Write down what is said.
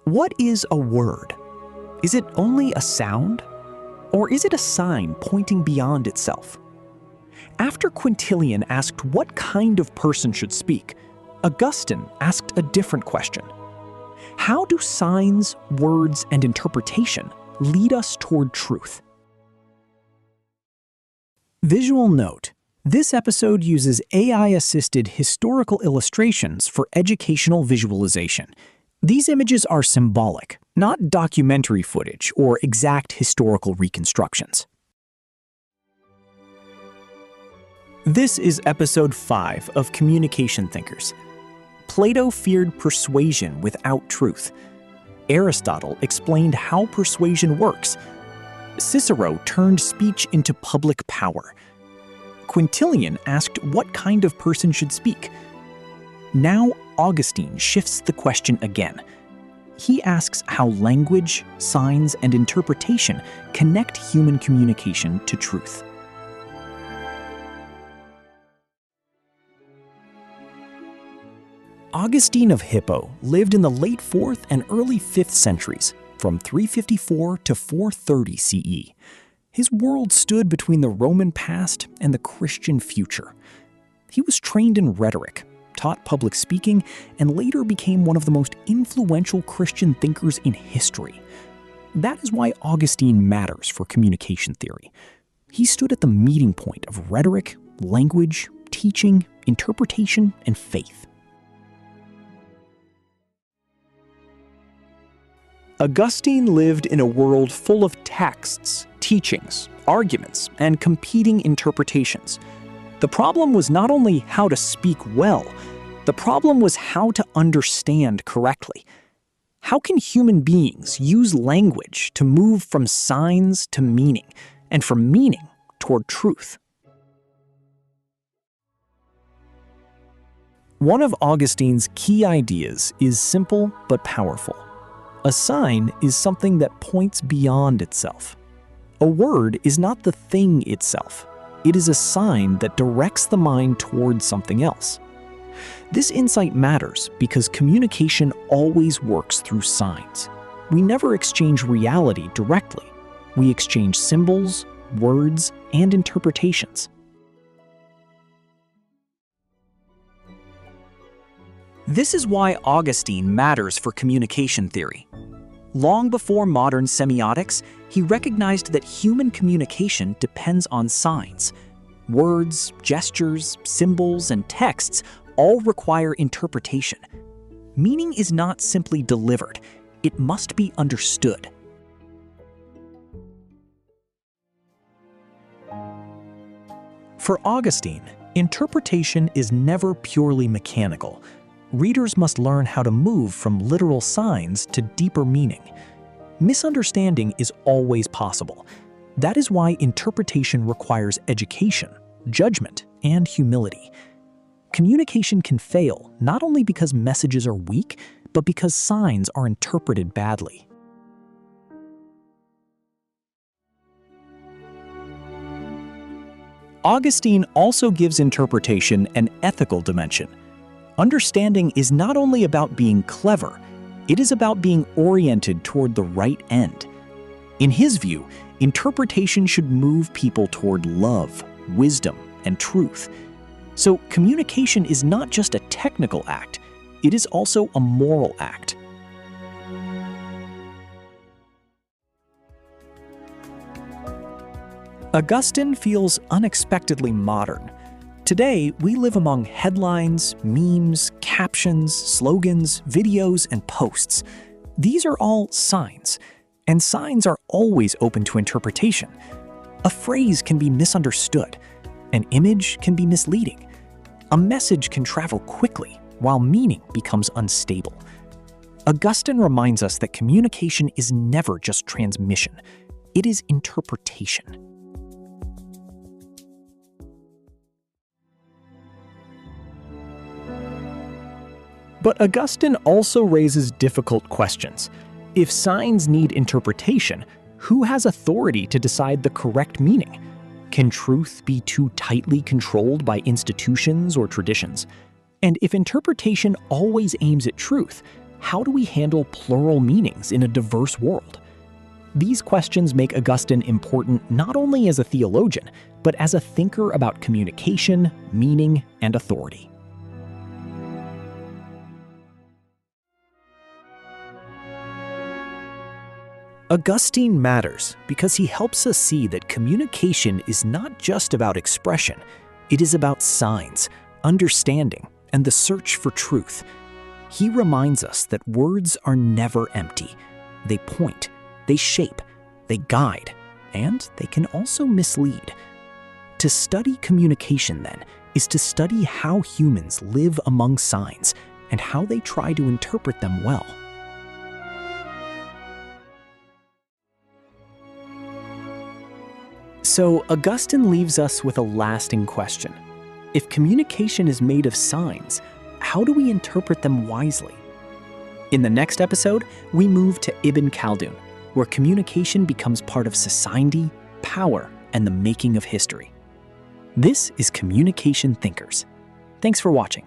What is a word? Is it only a sound? Or is it a sign pointing beyond itself? After Quintilian asked what kind of person should speak, Augustine asked a different question. How do signs, words, and interpretation lead us toward truth? Visual note: this episode uses AI-assisted historical illustrations for educational visualization. These images are symbolic, not documentary footage or exact historical reconstructions. This is episode 5 of Communication Thinkers. Plato feared persuasion without truth. Aristotle explained how persuasion works. Cicero turned speech into public power. Quintilian asked what kind of person should speak. Now Augustine shifts the question again. He asks how language, signs, and interpretation connect human communication to truth. Augustine of Hippo lived in the late 4th and early 5th centuries, from 354 to 430 CE. His world stood between the Roman past and the Christian future. He was trained in rhetoric, taught public speaking, and later became one of the most influential Christian thinkers in history. That is why Augustine matters for communication theory. He stood at the meeting point of rhetoric, language, teaching, interpretation, and faith. Augustine lived in a world full of texts, teachings, arguments, and competing interpretations. The problem was not only how to speak well, the problem was how to understand correctly. How can human beings use language to move from signs to meaning, and from meaning toward truth? One of Augustine's key ideas is simple but powerful. A sign is something that points beyond itself. A word is not the thing itself. It is a sign that directs the mind towards something else. This insight matters because communication always works through signs. We never exchange reality directly. We exchange symbols, words, and interpretations. This is why Augustine matters for communication theory. Long before modern semiotics, he recognized that human communication depends on signs. Words, gestures, symbols, and texts all require interpretation. Meaning is not simply delivered, it must be understood. For Augustine, interpretation is never purely mechanical. Readers must learn how to move from literal signs to deeper meaning. Misunderstanding is always possible. That is why interpretation requires education, judgment, and humility. Communication can fail not only because messages are weak, but because signs are interpreted badly. Augustine also gives interpretation an ethical dimension. Understanding is not only about being clever, it is about being oriented toward the right end. In his view, interpretation should move people toward love, wisdom, and truth. So communication is not just a technical act, it is also a moral act. Augustine feels unexpectedly modern. Today, we live among headlines, memes, captions, slogans, videos, and posts. These are all signs, and signs are always open to interpretation. A phrase can be misunderstood. An image can be misleading. A message can travel quickly, while meaning becomes unstable. Augustine reminds us that communication is never just transmission. It is interpretation. But Augustine also raises difficult questions. If signs need interpretation, who has authority to decide the correct meaning? Can truth be too tightly controlled by institutions or traditions? And if interpretation always aims at truth, how do we handle plural meanings in a diverse world? These questions make Augustine important not only as a theologian, but as a thinker about communication, meaning, and authority. Augustine matters because he helps us see that communication is not just about expression, it is about signs, understanding, and the search for truth. He reminds us that words are never empty. They point, they shape, they guide, and they can also mislead. To study communication, then, is to study how humans live among signs and how they try to interpret them well. So, Augustine leaves us with a lasting question. If communication is made of signs, how do we interpret them wisely? In the next episode, we move to Ibn Khaldun, where communication becomes part of society, power, and the making of history. This is Communication Thinkers. Thanks for watching.